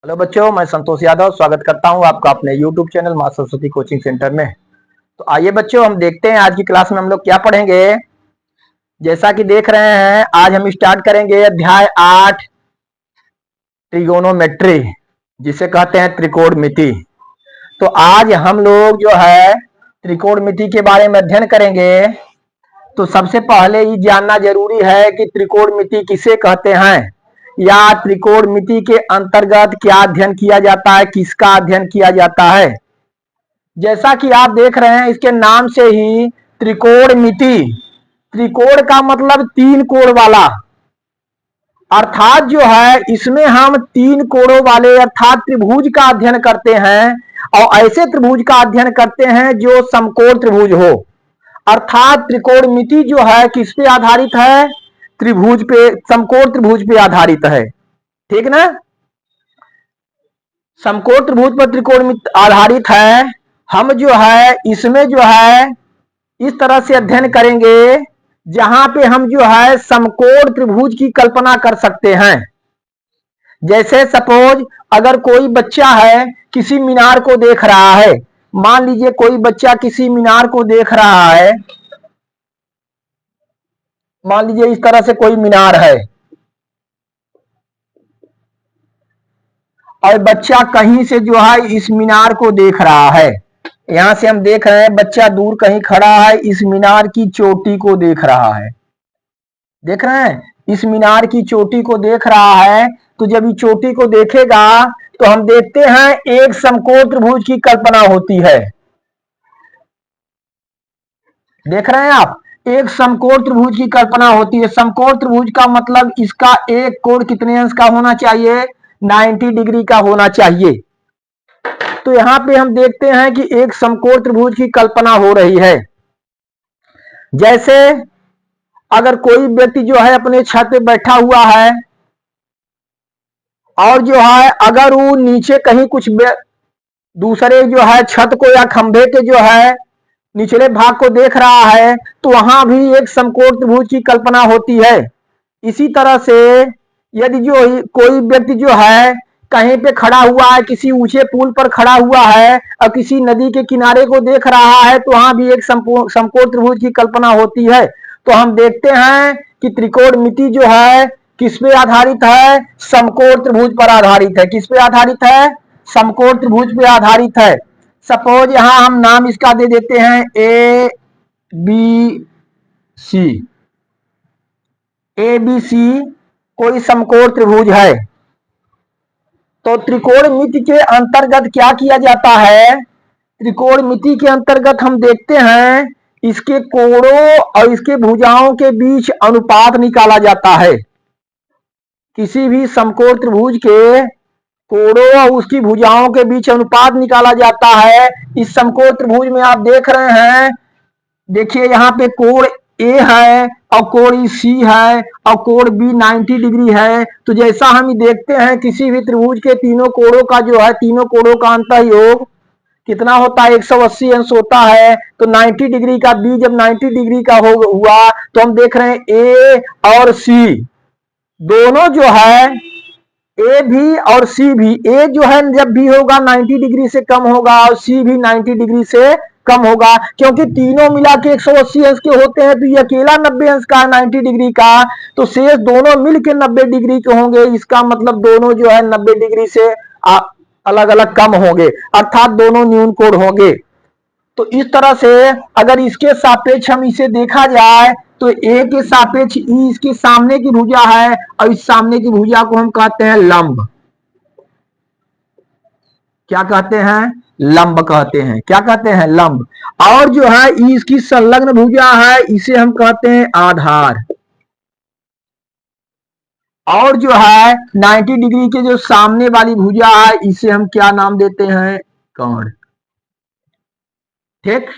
Hello बच्चों, मैं संतोष यादव स्वागत करता हूं आपका अपने YouTube चैनल मां सरस्वती कोचिंग सेंटर में। तो आइए बच्चों, हम देखते हैं आज की क्लास में हम लोग क्या पढ़ेंगे। जैसा कि देख रहे हैं, आज हम स्टार्ट करेंगे अध्याय 8 ट्रिगोनोमेट्री, जिसे कहते हैं त्रिकोणमिति। तो आज हम लोग जो है त्रिकोणमिति के बारे में अध्ययन करेंगे। तो सबसे पहले ये जानना जरूरी है कि त्रिकोणमिति किसे कहते हैं या त्रिकोणमिति के अंतर्गत क्या अध्ययन किया जाता है, किसका अध्ययन किया जाता है। जैसा कि आप देख रहे हैं, इसके नाम से ही त्रिकोणमिति, त्रिकोण का मतलब तीन कोण वाला, अर्थात जो है इसमें हम तीन कोणों वाले अर्थात त्रिभुज का अध्ययन करते हैं और ऐसे त्रिभुज का अध्ययन करते हैं जो समकोण त्रिभुज हो। अर्थात त्रिकोणमिति जो है किस पे आधारित है? त्रिभुज पे, समकोण त्रिभुज पे आधारित है। ठीक ना? समकोण त्रिभुज पर त्रिकोणमिति आधारित है। हम जो है इसमें जो है इस तरह से अध्ययन करेंगे जहां पे हम जो है समकोण त्रिभुज की कल्पना कर सकते हैं। जैसे सपोज अगर कोई बच्चा है किसी मीनार को देख रहा है, मान लीजिए कोई बच्चा किसी मीनार को देख रहा है, मान लीजिए इस तरह से कोई मीनार है और बच्चा कहीं से जो है इस मीनार को देख रहा है। यहां से हम देख रहे हैं बच्चा दूर कहीं खड़ा है, इस मीनार की चोटी को देख रहा है। देख रहे हैं, इस मीनार की चोटी को देख रहा है। तो जब ये चोटी को देखेगा तो हम देखते हैं एक समकोण त्रिभुज की कल्पना होती है। देख रहे हैं आप, एक समकोण त्रिभुज की कल्पना होती है। समकोण त्रिभुज का मतलब इसका एक कोण कितने अंश का होना चाहिए? 90 डिग्री का होना चाहिए। तो यहां पे हम देखते हैं कि एक समकोण त्रिभुज की कल्पना हो रही है। जैसे अगर कोई व्यक्ति जो है अपने छत पे बैठा हुआ है और जो है अगर वो नीचे कहीं कुछ दूसरे जो है छत को या खंभे के जो है निचले भाग को देख रहा है, तो वहां भी एक समकोण त्रिभुज की कल्पना होती है। इसी तरह से यदि जो कोई व्यक्ति जो है कहीं पे खड़ा हुआ है, किसी ऊंचे पुल पर खड़ा हुआ है और किसी नदी के किनारे को देख रहा है, तो वहां भी एक समकोण त्रिभुज की कल्पना होती है। तो हम देखते हैं कि त्रिकोणमिति जो है किस पे आधारित है? समकोण त्रिभुज पर आधारित है। किस पे आधारित है? समकोण त्रिभुज पे आधारित है। सपोज यहां हम नाम इसका दे देते हैं A B C. A B C कोई समकोण त्रिभुज है। तो त्रिकोणमिति के अंतर्गत क्या किया जाता है? त्रिकोणमिति के अंतर्गत हम देखते हैं इसके कोणों और इसके भुजाओं के बीच अनुपात निकाला जाता है। किसी भी समकोण त्रिभुज के कोणों और उसकी भुजाओं के बीच अनुपात निकाला जाता है। इस समकोण त्रिभुज में आप देख रहे हैं, देखिए यहाँ पे कोण ए है और कोण सी है और कोण बी 90 डिग्री है। तो जैसा हम देखते हैं किसी भी त्रिभुज के तीनों कोणों का जो है, तीनों कोणों का अंतःयोग कितना होता है? 180 अंश होता है। तो 90 डिग्री का बी जब 90 डिग्री का हुआ तो हम देख रहे हैं ए और सी दोनों जो है, ए भी और सी भी, ए जो है जब भी होगा 90 डिग्री से कम होगा और सी भी 90 डिग्री से कम होगा, क्योंकि तीनों मिला के 180 अंश के होते हैं। तो ये अकेला 90 अंश का 90 डिग्री का, तो शेष दोनों मिलके 90 डिग्री के होंगे। इसका मतलब दोनों जो है 90 डिग्री से अलग अलग कम होंगे, अर्थात दोनों न्यून कोण होंगे। तो इस तरह से अगर इसके सापेक्ष हम इसे देखा जाए तो ए के सापेक्ष ई इसके सामने की भुजा है और इस सामने की भुजा को हम कहते हैं लंब। क्या कहते हैं? लंब कहते हैं। क्या कहते हैं? लंब। और जो है ई इसकी संलग्न भुजा है, इसे हम कहते हैं आधार। और जो है 90 डिग्री के जो सामने वाली भुजा है, इसे हम क्या नाम देते हैं? कर्ण। ठीक।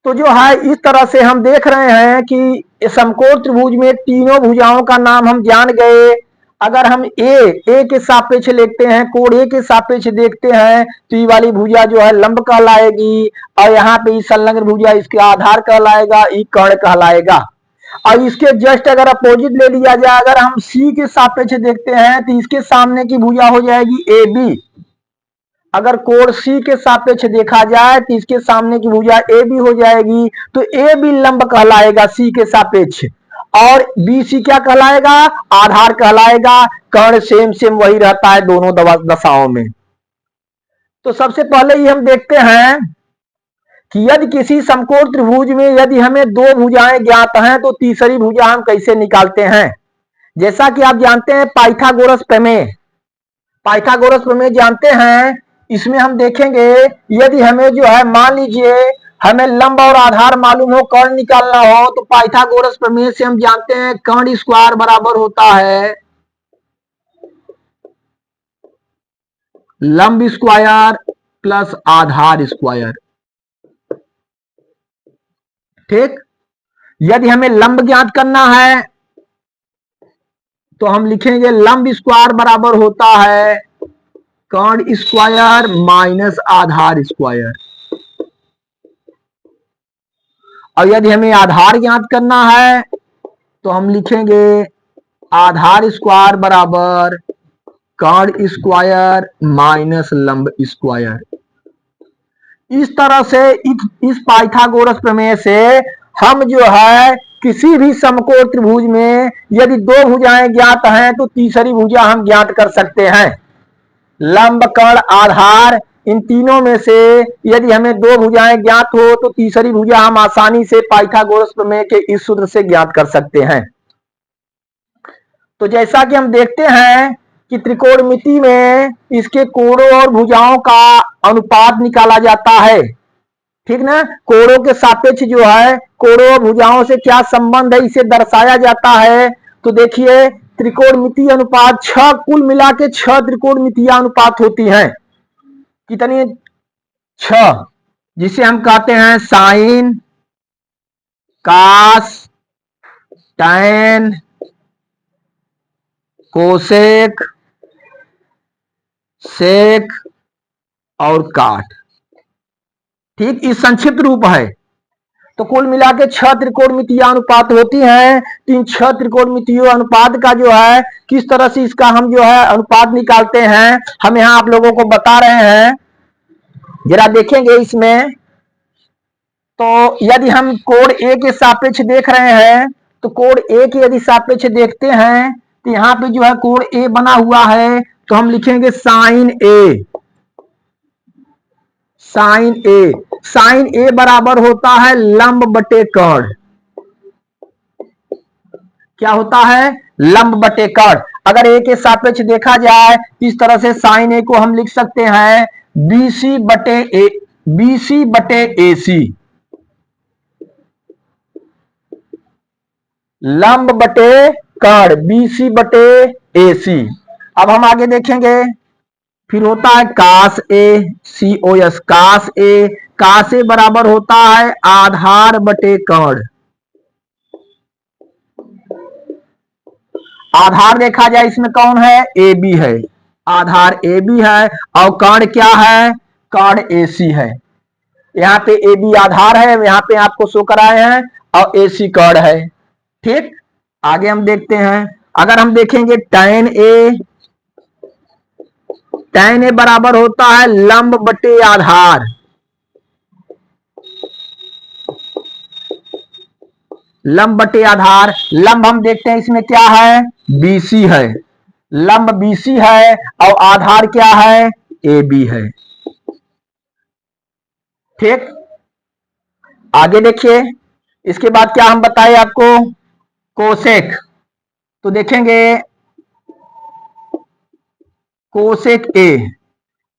तो जो है इस तरह से हम देख रहे हैं कि समकोण त्रिभुज में तीनों भुजाओं का नाम हम जान गए। अगर हम ए के सापेक्ष देखते हैं, कोण ए के सापेक्ष देखते हैं, तो ये वाली भुजा जो है लंब कहलाएगी और यहाँ पे संलग्न भुजा इसके आधार कहलाएगा, ई कर्ण कहलाएगा। और इसके जस्ट अगर अपोजिट ले लिया जाए, अगर हम सी के सापेक्ष देखते हैं तो इसके सामने की भुजा हो जाएगी ए बी। अगर कोण सी के सापेक्ष देखा जाए तो इसके सामने की भुजा ए बी हो जाएगी, तो ए बी लंब कहलाएगा सी के सापेक्ष, और बी सी क्या कहलाएगा, आधार कहलाएगा। कर्ण सेम सेम वही रहता है दोनों दशाओं में। तो सबसे पहले ही हम देखते हैं कि यदि किसी समकोण त्रिभुज में यदि हमें दो भुजाएं ज्ञात हैं तो तीसरी भुजा हम कैसे निकालते हैं। जैसा कि आप जानते हैं पाइथागोरस प्रमेय, पाइथागोरस प्रमेय जानते हैं। इसमें हम देखेंगे यदि हमें जो है मान लीजिए हमें लंब और आधार मालूम हो, कर्ण निकालना हो, तो पाइथागोरस प्रमेय से हम जानते हैं कर्ण स्क्वायर बराबर होता है लंब स्क्वायर प्लस आधार स्क्वायर। ठीक, यदि हमें लंब ज्ञात करना है तो हम लिखेंगे लंब स्क्वायर बराबर होता है कर्ण स्क्वायर माइनस आधार स्क्वायर। और यदि हमें आधार ज्ञात करना है तो हम लिखेंगे आधार स्क्वायर बराबर कर्ण स्क्वायर माइनस लंब स्क्वायर। इस तरह से इस पाइथागोरस प्रमेय से हम जो है किसी भी समकोण त्रिभुज में यदि दो भुजाएं ज्ञात हैं तो तीसरी भुजा हम ज्ञात कर सकते हैं। लंब कर्ण आधार इन तीनों में से यदि हमें दो भुजाएं ज्ञात हो तो तीसरी भुजा हम आसानी से पाइथागोरस प्रमेय के इस सूत्र से ज्ञात कर सकते हैं। तो जैसा कि हम देखते हैं कि त्रिकोणमिति में इसके कोणों और भुजाओं का अनुपात निकाला जाता है। ठीक ना, कोणों के सापेक्ष जो है कोणों और भुजाओं से क्या संबंध है इसे दर्शाया जाता है। तो देखिए त्रिकोणमितीय अनुपात 6 कुल मिला के 6 त्रिकोणमितीय अनुपात होती हैं। कितनी, 6, जिसे हम कहते हैं साइन, कास, टैन, कोसेक, सेक और काट। ठीक, इस संक्षिप्त रूप है। तो कुल मिला के 6 त्रिकोणमितीय अनुपात होती हैं। इन 6 त्रिकोणमितीय अनुपात का जो है किस तरह से इसका हम जो है अनुपात निकालते हैं हम यहां आप लोगों को बता रहे हैं। जरा देखेंगे इसमें, तो यदि हम कोण ए के सापेक्ष देख रहे हैं तो कोण ए के यदि सापेक्ष देखते हैं तो यहाँ पे जो है कोण ए बना हुआ है, तो हम लिखेंगे साइन ए। साइन ए, साइन ए बराबर होता है लंब बटे कर्ण। क्या होता है, लंब बटे कर्ण। अगर ए के सापेक्ष देखा जाए इस तरह से साइन ए को हम लिख सकते हैं बीसी बटे ए, बीसी बटे एसी, लंब बटे कर्ण बीसी बटे एसी। अब हम आगे देखेंगे, फिर होता है कास ए, सी ओ एस, कास ए। कास ए बराबर होता है आधार बटे कर्ण। आधार देखा जाए इसमें कौन है, ए बी है, आधार ए बी है और कर्ण क्या है, कर्ण ए सी है। यहाँ पे ए बी आधार है, यहाँ पे आपको शो कराए हैं, और ए सी कर्ण है। ठीक, आगे हम देखते हैं, अगर हम देखेंगे टैन ए, टैन ए बराबर होता है लंब बटे आधार। लंब बटे आधार, लंब हम देखते हैं इसमें क्या है, बीसी है, लंब बीसी है और आधार क्या है, ए बी है। ठीक, आगे देखिए, इसके बाद क्या हम बताए आपको, कोसेक। तो देखेंगे कोसेक ए,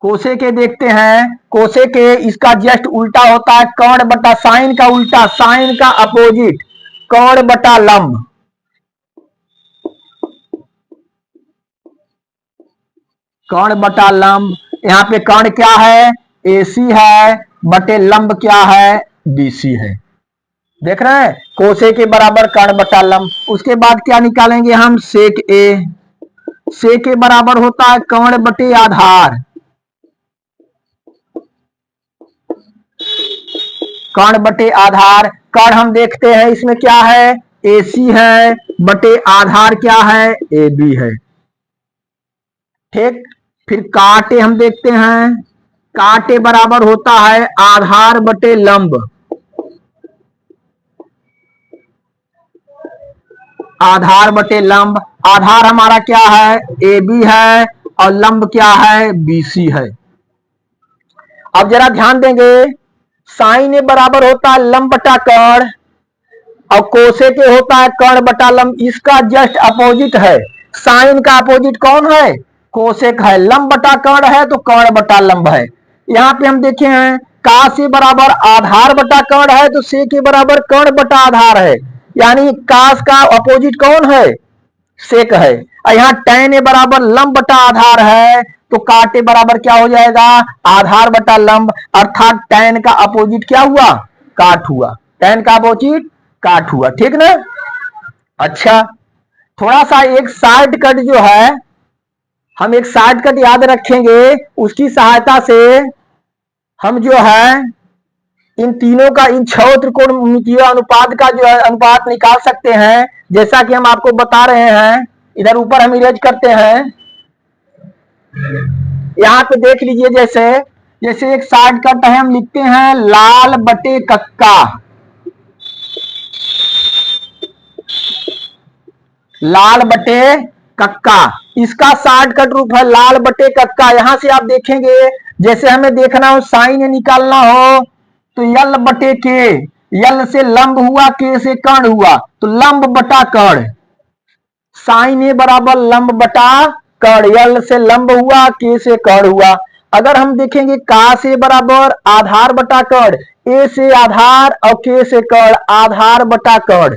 कोसेक ए देखते हैं, कोसेक ए इसका जस्ट उल्टा होता है कर्ण बटा साइन का उल्टा, साइन का अपोजिट, कर्ण बटा लंब। कर्ण बटा लंब, यहाँ पे कर्ण क्या है, एसी है, बटे लंब क्या है, बीसी है। देख रहे हैं, कोसे के बराबर कर्ण बटा लंब। उसके बाद क्या निकालेंगे हम, सेक ए, सेक के बराबर होता है कर्ण बटे आधार। कर्ण बटे आधार, कर्ण हम देखते हैं इसमें क्या है, AC है बटे आधार क्या है, AB है। ठीक, फिर काटे हम देखते हैं, काटे बराबर होता है आधार बटे लंब। आधार बटे लंब, आधार हमारा क्या है, AB है, और लंब क्या है, BC है। अब जरा ध्यान देंगे, साइन ए बराबर होता है लंब बटा कर्ण, और कोसेक ए होता है कर्ण बटा लंब। इसका जस्ट अपोजिट है, साइन का अपोजिट कौन है, कोसेक है। लंब बटा कर्ण है तो कर्ण बटा लंब है। यहाँ पे हम देखे हैं काश ए बराबर आधार बटा कर्ण है तो सेक ए बराबर कर्ण बटा आधार है, यानी काश का अपोजिट कौन है, सेक है। और यहाँ tan ए बराबर लंब बटा आधार है तो काट ए बराबर क्या हो जाएगा, आधार बटा लंब, अर्थात tan का अपोजिट क्या हुआ, काट हुआ। tan का अपोजिट काट हुआ, ठीक ना। अच्छा, थोड़ा सा एक शॉर्टकट जो है, हम एक शॉर्टकट याद रखेंगे, उसकी सहायता से हम जो है इन तीनों का, इन 6 त्रिकोणमितीय अनुपात का जो है अनुपात निकाल सकते हैं। जैसा कि हम आपको बता रहे हैं, इधर ऊपर हम इरेज करते हैं, यहाँ पे देख लीजिए, जैसे जैसे एक शॉर्टकट है, हम लिखते हैं लाल बटे कक्का, लाल बटे कक्का, इसका शॉर्टकट रूप है लाल बटे कक्का। यहां से आप देखेंगे, जैसे हमें देखना हो साइन निकालना हो तो यल बटे के, यल से लंब हुआ, के से कर्ण हुआ, तो लंब बटा कर्ण, साइन ए बराबर लंब बटा कर्ण, यल से लंब हुआ, के से कर्ण हुआ। अगर हम देखेंगे का से बराबर आधार बटा कर्ण, ए से आधार और के से कर्ण, आधार बटा कर्ण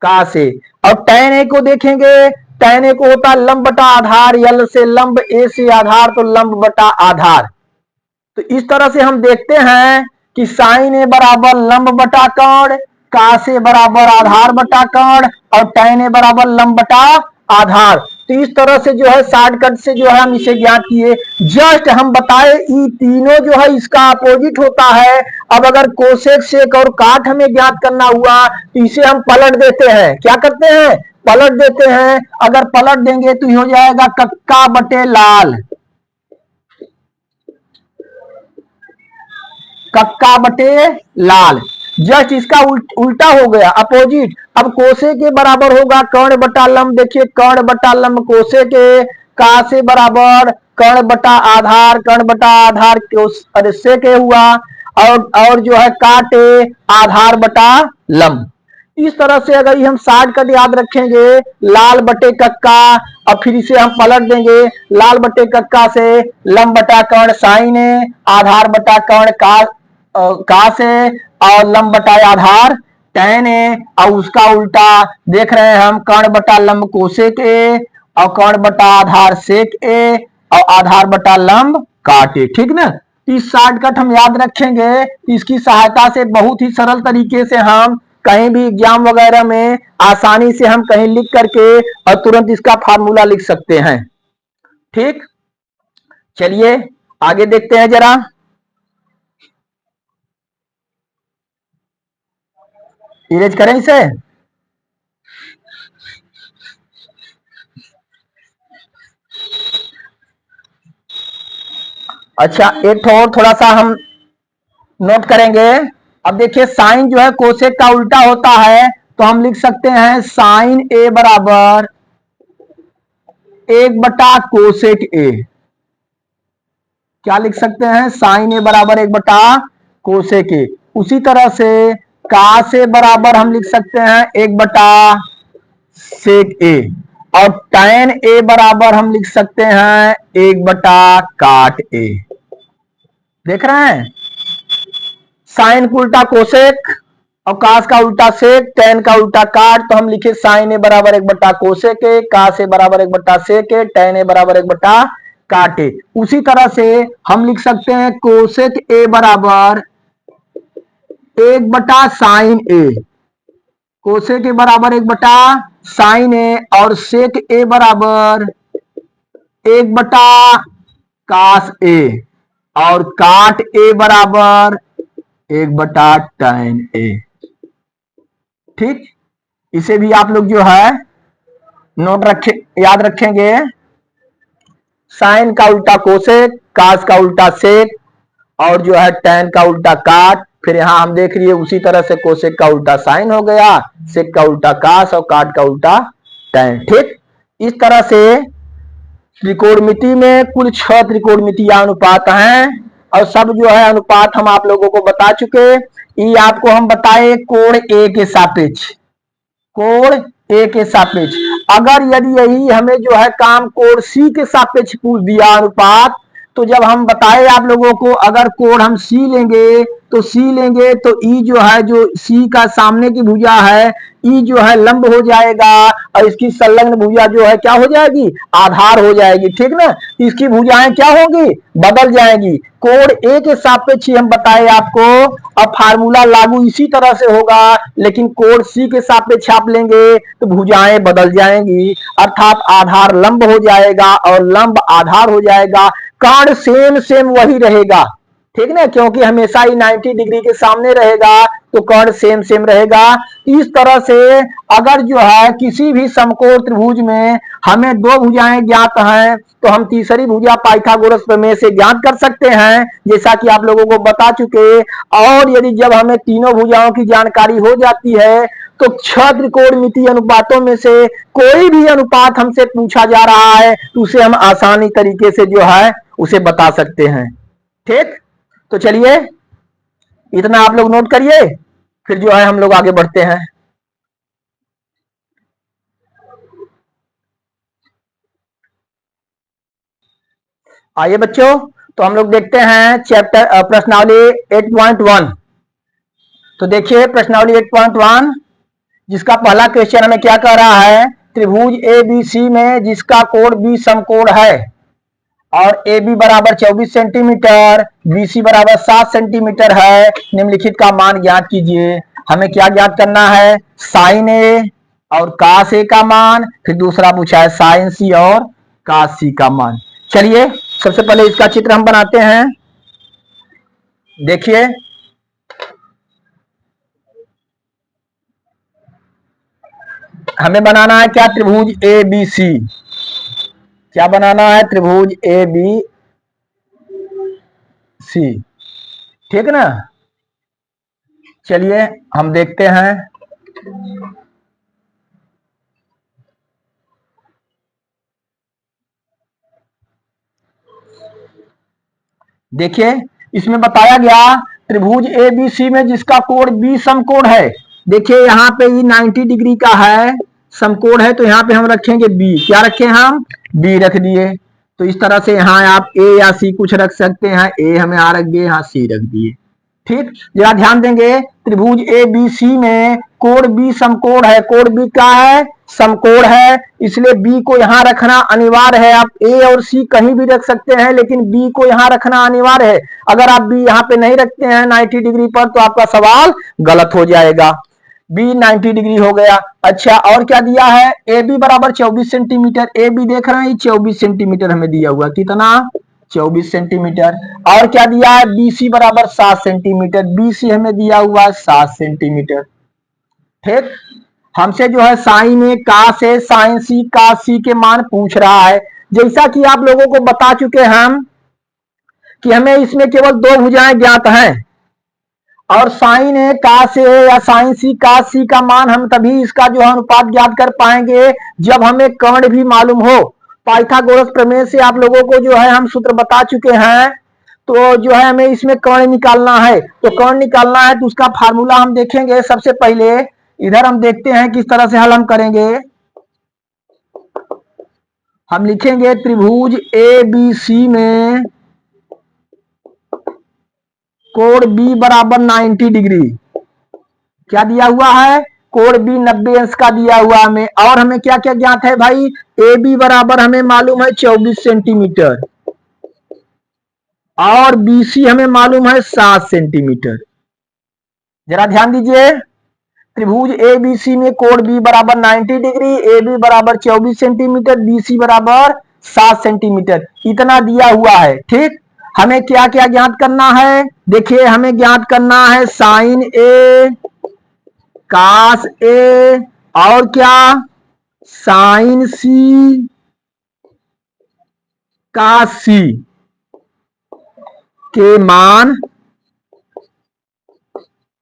का से। और tan ए को देखेंगे, tan ए को होता है लंब बटा आधार, यल से लंब, ए से आधार तो लंब बटा आधार। तो इस तरह से हम देखते हैं कि साइन ए बराबर लंब बटा कर्ण, का से बराबर आधार बटा कर्ण, और tan ए बराबर लंब बटा आधार। तो इस तरह से जो है शॉर्टकट से जो है हम इसे ज्ञात किए। जस्ट हम बताए ये तीनों जो है इसका अपोजिट होता है। अब अगर कोसेक सेक और काट हमें ज्ञात करना हुआ तो इसे हम पलट देते हैं, क्या करते हैं, पलट देते हैं। अगर पलट देंगे तो हो जाएगा कक्का बटे लाल, कक्का बटे लाल। जस्ट इसका उल्टा हो गया, अपोजिट। अब कोसे के बराबर होगा कर्ण बटा लंब, देखिए कर्ण बटा लंब कोसे के, का से बराबर कर्ण बटा आधार, कर्ण बटा आधार से के हुआ, और जो है काटे आधार बटा लंब। इस तरह से अगर ये हम शॉर्टकट याद रखेंगे, लाल बटे कक्का, और फिर इसे हम पलट देंगे, लाल बटे कक्का से लंब बटा कर्ण साइन ए, आधार बटा कर्ण का से, और लंब बटा आधार tan ए, और उसका उल्टा देख रहे हैं हम कर्ण बटा लंब कोसेक ए, और कर्ण बटा आधार सेक ए, और आधार बटा लंब काट ए, ठीक ना। इस शॉर्टकट हम याद रखेंगे, इसकी सहायता से बहुत ही सरल तरीके से हम कहीं भी एग्जाम वगैरह में आसानी से हम कहीं लिख करके और तुरंत इसका फार्मूला लिख सकते हैं। ठीक, चलिए आगे देखते हैं जरा। इरेज करें इसे। अच्छा, एक और थोड़ा सा हम नोट करेंगे। अब देखिए साइन जो है कोसेक का उल्टा होता है, तो हम लिख सकते हैं साइन ए बराबर 1 बटा कोसेक ए। क्या लिख सकते हैं, साइन ए बराबर 1 बटा कोसेक ए। उसी तरह से का से बराबर हम लिख सकते हैं 1 बटा सेक ए, और tan ए बराबर हम लिख सकते हैं 1 बटा काट ए। देख रहे हैं, साइन का उल्टा कोसेक और कास का उल्टा सेक, tan का उल्टा काट, तो हम लिखे साइन ए बराबर 1 बटा कोसेक ए, कास ए बराबर 1 बटा सेक ए, tan ए बराबर 1 बटा काट ए। उसी तरह से हम लिख सकते हैं कोसेक ए बराबर 1 बटा साइन ए, कोसेक ए बराबर 1 बटा साइन ए, और सेक ए बराबर 1 बटा कास ए, और काट ए बराबर 1 बटा tan ए। ठीक, इसे भी आप लोग जो है नोट रखे, याद रखेंगे। साइन का उल्टा कोसेक, कास का उल्टा सेक, और जो है टैन का उल्टा काट। फिर यहां हम देख रही है उसी तरह से कोसेक का उल्टा साइन हो गया, सेक का उल्टा कास और काट का उल्टा टैन। ठीक, इस तरह से त्रिकोणमिति में कुल 6 त्रिकोणमितीय अनुपात हैं और सब जो है अनुपात हम आप लोगों को बता चुके। ये आपको हम बताए कोण ए के सापेक्ष, कोण ए के सापेक्ष। अगर यदि यही हमें जो है काम कोण सी के सापेक्ष पूछ दिया अनुपात, तो जब हम बताए आप लोगों को अगर कोण हम सी लेंगे तो सी लेंगे तो ई जो है, जो सी का सामने की भुजा है, ई जो है लंब हो जाएगा और इसकी संलग्न भुजा जो है क्या हो जाएगी, आधार हो जाएगी। ठीक ना, इसकी भुजाएं क्या होगी, बदल जाएगी। कोण ए के सापेक्ष हम बताए आपको, अब फार्मूला लागू इसी तरह से होगा, लेकिन कोण सी के सापेक्ष आप लेंगे तो भुजाएं बदल जाएंगी, अर्थात आधार लंब हो जाएगा और लंब आधार हो जाएगा, कर्ण सेम सेम वही रहेगा। ठीक ना, क्योंकि हमेशा ही 90 डिग्री के सामने रहेगा तो कर्ण सेम सेम रहेगा। इस तरह से अगर जो है किसी भी समकोण त्रिभुज में हमें 2 भुजाएं ज्ञात हैं तो हम तीसरी भुजा पाइथागोरस प्रमेय से ज्ञात कर सकते हैं, जैसा कि आप लोगों को बता चुके। और यदि जब हमें तीनों भुजाओं की जानकारी हो जाती है तो 6 त्रिकोणमितीय अनुपातों में से कोई भी अनुपात हमसे पूछा जा रहा है तो उसे हम आसानी तरीके से जो है उसे बता सकते हैं। ठीक, तो चलिए इतना आप लोग नोट करिए, फिर जो है हम लोग आगे बढ़ते हैं। आइए बच्चों, तो हम लोग देखते हैं चैप्टर प्रश्नावली 8.1। तो देखिए प्रश्नावली 8.1, जिसका पहला क्वेश्चन हमें क्या कह रहा है, त्रिभुज ए बी सी में जिसका कोण बी समकोण है और ए बी बराबर 24 सेंटीमीटर, बी सी बराबर 7 सेंटीमीटर है, निम्नलिखित का मान ज्ञात कीजिए। हमें क्या ज्ञात करना है, साइन ए और कास ए का मान, फिर दूसरा पूछा है साइन सी और कास सी का मान। चलिए सबसे पहले इसका चित्र हम बनाते हैं। देखिए हमें बनाना है क्या, त्रिभुज ए बी सी। क्या बनाना है, त्रिभुज ए बी सी। ठीक ना, चलिए हम देखते हैं। देखिए इसमें बताया गया त्रिभुज ए बी सी में जिसका कोण बी समकोण है। देखिए यहाँ पे ये 90 डिग्री का है, समकोण है, तो यहाँ पे हम रखेंगे बी। क्या रखें हम, बी रख दिए। तो इस तरह से यहाँ आप ए या सी कुछ रख सकते हैं, ए हमें आ रख दिए, यहाँ सी रख दिए। ठीक, जरा ध्यान देंगे, त्रिभुज ए बी सी में कोण बी समकोण है, कोण बी क्या है, समकोण है, इसलिए बी को यहां रखना अनिवार्य है। आप ए और सी कहीं भी रख सकते हैं, लेकिन बी को यहां रखना अनिवार्य है। अगर आप बी यहां पे नहीं रखते हैं 90 डिग्री पर तो आपका सवाल गलत हो जाएगा। बी 90 डिग्री हो गया। अच्छा, और क्या दिया है, ए बी बराबर 24 सेंटीमीटर। ए बी देख रहे हैं 24 सेंटीमीटर हमें दिया हुआ, कितना, 24 सेंटीमीटर। और क्या दिया है, बीसी बराबर 7 सेंटीमीटर। बीसी हमें दिया हुआ 7 सेंटीमीटर। ठीक, हमसे जो है साइन ए का से साइन सी का सी के मान पूछ रहा है। जैसा कि आप लोगों को बता चुके हम कि हमें इसमें केवल 2 भुजाएं ज्ञात हैं और साइन ए का से या साइन सी का सी का मान हम तभी इसका जो है अनुपात ज्ञात कर पाएंगे जब हमें कर्ण भी मालूम हो। पाइथागोरस प्रमेय से आप लोगों को जो है हम सूत्र बता चुके हैं। तो जो है हमें इसमें कर्ण निकालना है, तो कर्ण निकालना है तो उसका फार्मूला हम देखेंगे। सबसे पहले इधर हम देखते हैं किस तरह से हल हम करेंगे। हम लिखेंगे त्रिभुज ए बी सी में कोण बी बराबर 90 डिग्री। क्या दिया हुआ है, कोण बी 90 अंश का दिया हुआ हमें। और हमें क्या क्या ज्ञात है भाई, ए बी बराबर हमें मालूम है 24 सेंटीमीटर और बीसी हमें मालूम है 7 सेंटीमीटर। जरा ध्यान दीजिए, त्रिभुज ए बी सी में कोण बी बराबर 90 डिग्री, ए बी बराबर 24 सेंटीमीटर, बीसी बराबर 7 सेंटीमीटर, इतना दिया हुआ है। ठीक, हमें क्या क्या ज्ञात करना है, देखिए हमें ज्ञात करना है साइन ए, कास ए, और क्या, साइन सी का सी के मान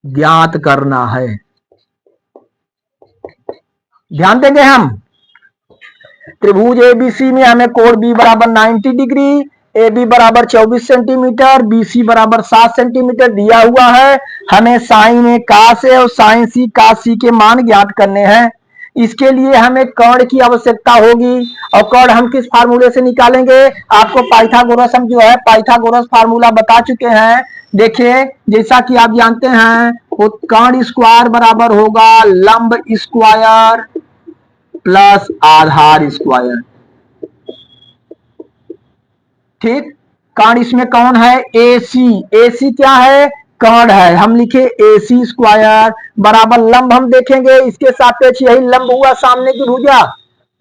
ज्ञात करना है। ध्यान देंगे हम, त्रिभुज एबीसी में हमें कोण बी बराबर 90 डिग्री, ए बी बराबर 24 सेंटीमीटर, बी सी बराबर 7 सेंटीमीटर दिया हुआ है। हमें साइन ए का से और साइन सी का सी के मान ज्ञात करने हैं। इसके लिए हमें कर्ण की आवश्यकता होगी, और कर्ण हम किस फार्मूले से निकालेंगे? आपको पाइथागोरस हम जो है पाइथागोरस फार्मूला बता चुके हैं। देखिए, जैसा कि आप जानते हैं, वो कर्ण स्क्वायर बराबर होगा लंब स्क्वायर प्लस आधार स्क्वायर। ठीक, कर्ण इसमें कौन है? एसी। एसी क्या है? कर्ण है। हम लिखे एसी स्क्वायर बराबर लंब हम देखेंगे इसके सापेक्ष यही लंब हुआ सामने की भुजा,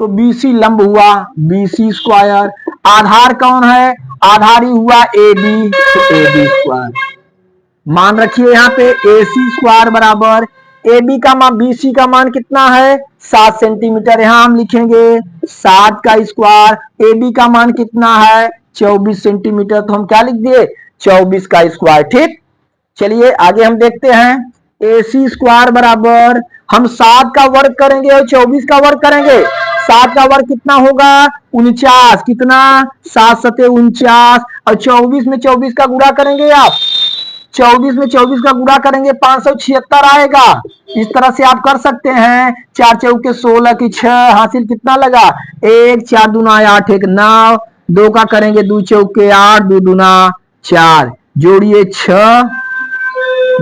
तो बीसी लंब हुआ बीसी स्क्वायर। आधार कौन है? आधार ही हुआ ए बी, तो ए बी स्क्वायर। मान रखिए यहाँ पे ए सी स्क्वायर बराबर ए बी का मान, बी सी का मान कितना है? 7 सेंटीमीटर। यहाँ हम लिखेंगे 7 का स्क्वायर, ए बी का मान कितना है? 24 सेंटीमीटर, तो हम क्या लिख दिए? 24 का स्क्वायर। ठीक, चलिए आगे हम देखते हैं। ए सी स्क्वायर बराबर हम 7 का वर्ग करेंगे और 24 का वर्ग करेंगे। 7 का वर्ग कितना होगा? 49। कितना? 7 सते 49, और 24 में 24 का गुणा करेंगे आप, 24 में 24 का गुणा करेंगे 576 आएगा। इस तरह से आप कर सकते हैं। 4 चौके 16 की 6 हासिल कितना लगा? 1, 4 दूना 8, 1 9, 2 का करेंगे 2 चौके 8, 2 दूना 4, जोड़िए 6,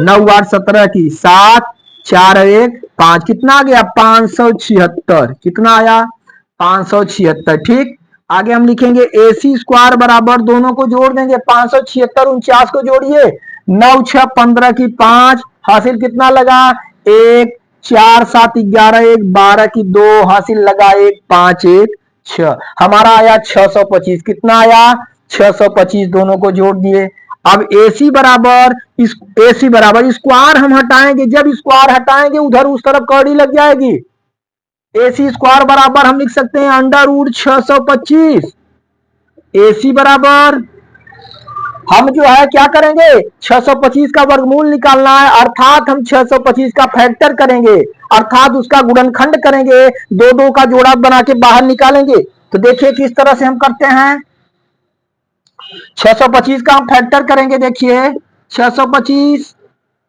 9 8 17 की 7, 4 1 5, कितना आ गया? 576। कितना आया? 576। ठीक, आगे हम लिखेंगे ए सी स्क्वायर बराबर, दोनों को जोड़ देंगे 576 49 को जोड़िए, 9 6 15 की 5 हासिल कितना लगा? 1, 4 7 11, 1 12 की 2 हासिल लगा 1 5 1 6, हमारा आया 625। कितना आया? 625। दोनों को जोड़ दिए। अब AC बराबर AC बराबर स्क्वायर हम हटाएंगे, जब स्क्वायर हटाएंगे उधर उस तरफ कौड़ी लग जाएगी। AC स्क्वायर बराबर हम लिख सकते हैं अंडर रूट 625। AC बराबर हम जो है क्या करेंगे? 625 का वर्गमूल निकालना है, अर्थात हम 625 का फैक्टर करेंगे, अर्थात उसका गुणनखंड करेंगे, दो दो का जोड़ा बना के बाहर निकालेंगे। तो देखिए किस तरह से हम करते हैं। 625 का हम फैक्टर करेंगे। देखिए 625,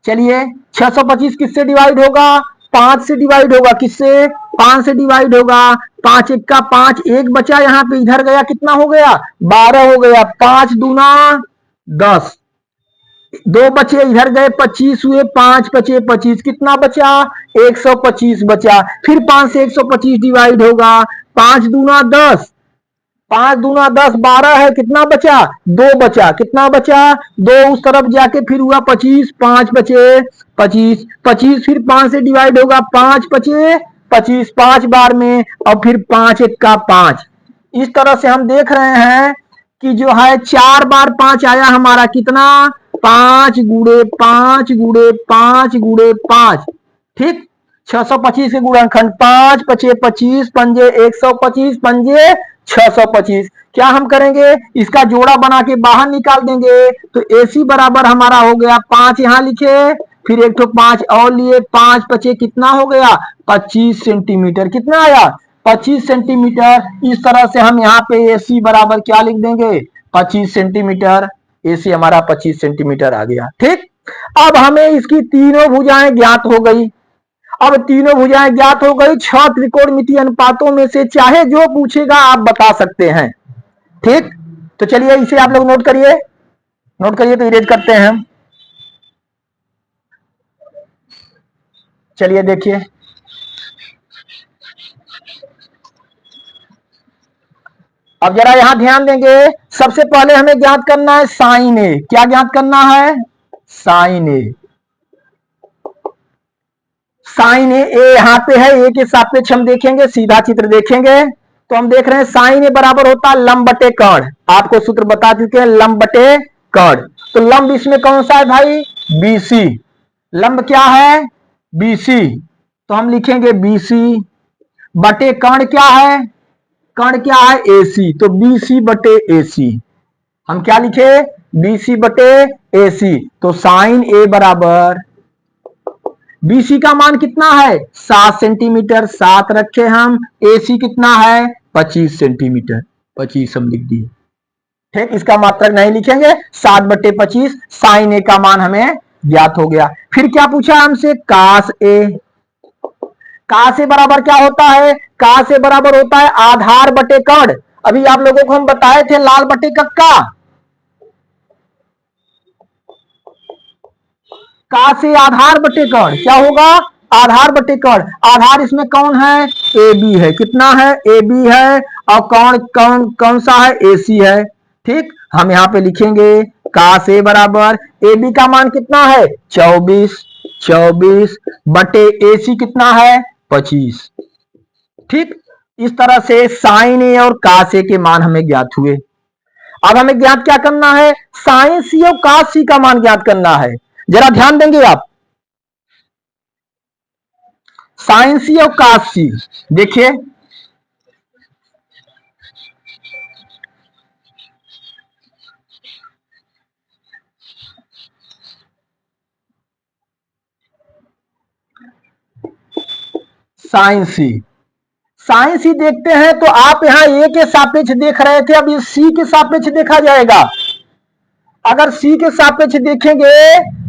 चलिए 625 किससे डिवाइड होगा? 5 से डिवाइड होगा। किससे? 5 से डिवाइड होगा। 5 1 का 5, एक बचा यहाँ पे, इधर गया, कितना हो गया? 12 हो गया। 5 दूना 10, 2 बचे, इधर गए 25 हुए, 5 बचे 25, कितना बचा? 125 बचा। फिर 5 से 125 डिवाइड होगा, 5 दूना 10, 5 दूना 10 12 है, कितना बचा? 2 बचा। कितना बचा? 2 उस तरफ जाके फिर हुआ 25, 5 बचे 25, 25 फिर 5 से डिवाइड होगा, 5 बचे 25 5 बार में, और फिर 5 1 का 5। इस तरह से हम देख रहे हैं कि जो है 4 बार 5 आया हमारा, कितना? 5 गुड़े 5 गुड़े 5 गुड़े 5। ठीक, 625 के गुणनखंड 5 पचे 25, पंजे 125, पंजे 625। क्या हम करेंगे? इसका जोड़ा बना के बाहर निकाल देंगे। तो AC बराबर हमारा हो गया 5, यहां लिखे, फिर एक तो 5 और लिए, 5 पचे कितना हो गया? 25 सेंटीमीटर। कितना आया? 25 सेंटीमीटर। इस तरह से हम यहाँ पे AC बराबर क्या लिख देंगे? 25 सेंटीमीटर। AC हमारा 25 सेंटीमीटर आ गया। ठीक, अब हमें इसकी तीनों भुजाएं ज्ञात हो गई। अब तीनों भुजाएं ज्ञात हो गई। 6 त्रिकोणमितीय अनुपातों में से चाहे जो पूछेगा आप बता सकते हैं। ठीक, तो चलिए इसे आप लोग नोट करिए, नोट करिए, तो इरेज करते हैं हम। चलिए देखिए, अब जरा यहां ध्यान देंगे। सबसे पहले हमें ज्ञात करना है साइन ए। क्या ज्ञात करना है? साइन ए। साइन ए यहां पे है, ए के सापेक्ष हम देखेंगे, सीधा चित्र देखेंगे तो हम देख रहे हैं साइन ए बराबर होता है लंब बटे कर्ण। आपको सूत्र बता चुके हैं, लंब बटे कर्ण। तो लंब इसमें कौन सा है भाई? बीसी। लंब क्या है? बीसी। तो हम लिखेंगे BC बटे कर्ण क्या है, कर्ण क्या है AC, तो BC बटे AC हम क्या लिखे, BC बटे AC। तो साइन A बराबर BC का मान कितना है 7 सेंटीमीटर, 7 रखे हम, AC कितना है 25 सेंटीमीटर, 25 हम लिख दिए। ठीक, इसका मात्रक नहीं लिखेंगे, 7 बटे 25 साइन A का मान हमें ज्ञात हो गया। फिर क्या पूछा हमसे, कास A, कास A बराबर क्या होता है, कास A बराबर होता है आधार बटे कर्ण। अभी आप लोगों को हम बताए थे लाल बटे कक्का, कास A आधार बटे कर्ण क्या होगा, आधार बटे कर्ण। आधार इसमें कौन है, AB है, कितना है AB है, और कौन कौन कौन सा है AC है। ठीक, हम यहां पे लिखेंगे कास A बराबर AB का मान कितना है 24, 24 बटे AC कितना है 25। ठीक, इस तरह से साइन A और कास A के मान हमें ज्ञात हुए। अब हमें ज्ञात क्या करना है, साइन C और कास C का मान ज्ञात करना है। जरा ध्यान देंगे आप, साइन C और कास C देखिए, साइन C, साइन C देखते हैं तो आप यहां A के सापेक्ष देख रहे थे, अब ये C के सापेक्ष देखा जाएगा। अगर C के सापेक्ष देखेंगे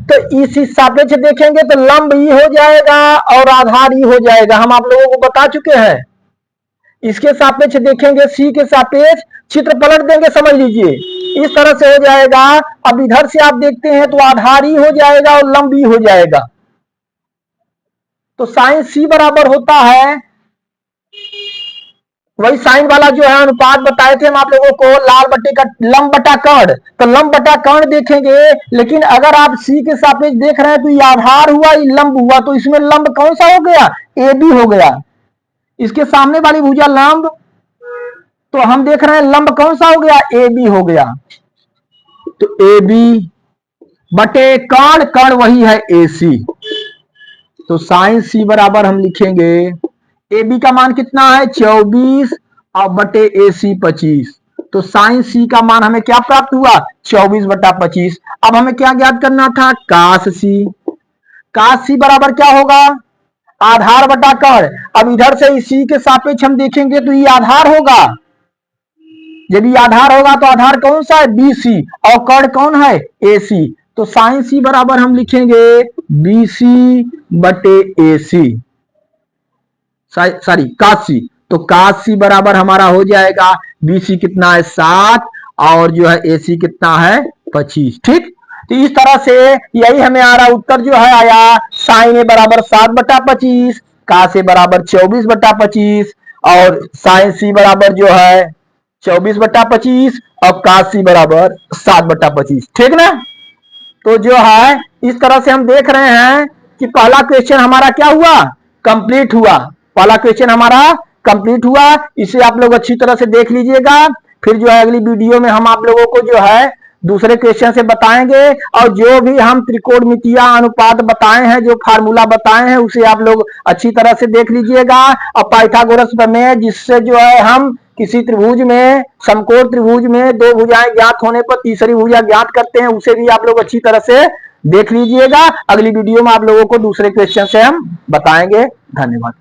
तो इसी सापेक्ष देखेंगे तो लंब ही हो जाएगा और आधार ही हो जाएगा, हम आप लोगों को बता चुके हैं। इसके सापेक्ष देखेंगे C के सापेक्ष, चित्र पलट देंगे समझ लीजिए, इस तरह से हो जाएगा। अब इधर से आप देखते हैं तो आधार ही हो जाएगा और लंब ही हो जाएगा। तो साइन C बराबर होता है वही साइन वाला जो है अनुपात बताए थे हम आप लोगों को, लाल बटे का लंब बटा कर्ण। तो लंब बटा कर्ण देखेंगे, लेकिन अगर आप C के सापेक्ष देख रहे हैं तो ये आधार हुआ, ये लंब हुआ, तो इसमें लंब कौन सा हो गया, AB हो गया। इसके सामने वाली भुजा लंब, तो हम देख रहे हैं लंब कौन सा हो गया, AB हो गया। तो AB बटे कर्ण, कर्ण वही है AC। तो साइन C बराबर हम लिखेंगे AB का मान कितना है 24 और बटे AC 25। तो साइन C का मान हमें क्या प्राप्त हुआ 24 बटा 25। अब हमें क्या ज्ञात करना था, कास C। कास C बराबर क्या होगा, आधार बटा कर्ण। अब इधर से C के सापेक्ष हम देखेंगे तो ये आधार होगा, यदि आधार होगा तो आधार कौन सा है BC और कर्ण कौन है AC। तो साइन C बराबर हम लिखेंगे BC बटे AC, सॉरी कास C। तो कास C बराबर हमारा हो जाएगा BC कितना है 7 और जो है AC कितना है 25। ठीक, तो इस तरह से यही हमें आ रहा उत्तर जो है आया, साइन A बराबर 7 बटा 25, कास A बराबर 24 बटा 25 और साइन C बराबर जो है 24 बटा 25 और कास C बराबर 7 बटा 25। ठीक ना, तो जो है इस तरह से हम देख रहे हैं कि पहला क्वेश्चन हमारा क्या हुआ, कंप्लीट हुआ। पहला क्वेश्चन हमारा कंप्लीट हुआ, इसे आप लोग अच्छी तरह से देख लीजिएगा। फिर जो है अगली वीडियो में हम आप लोगों को जो है दूसरे क्वेश्चन से बताएंगे, और जो भी हम त्रिकोणमितीय अनुपात बताए हैं, जो फार्मूला बताए हैं, उसे आप लोग अच्छी तरह से देख लीजिएगा। और पाइथागोरस प्रमेय, जिससे जो है हम किसी त्रिभुज में, समकोण त्रिभुज में दो भुजाएं ज्ञात होने पर तीसरी भुजा ज्ञात करते हैं, उसे भी आप लोग अच्छी तरह से देख लीजिएगा। अगली वीडियो में आप लोगों को दूसरे क्वेश्चन से हम बताएंगे। धन्यवाद।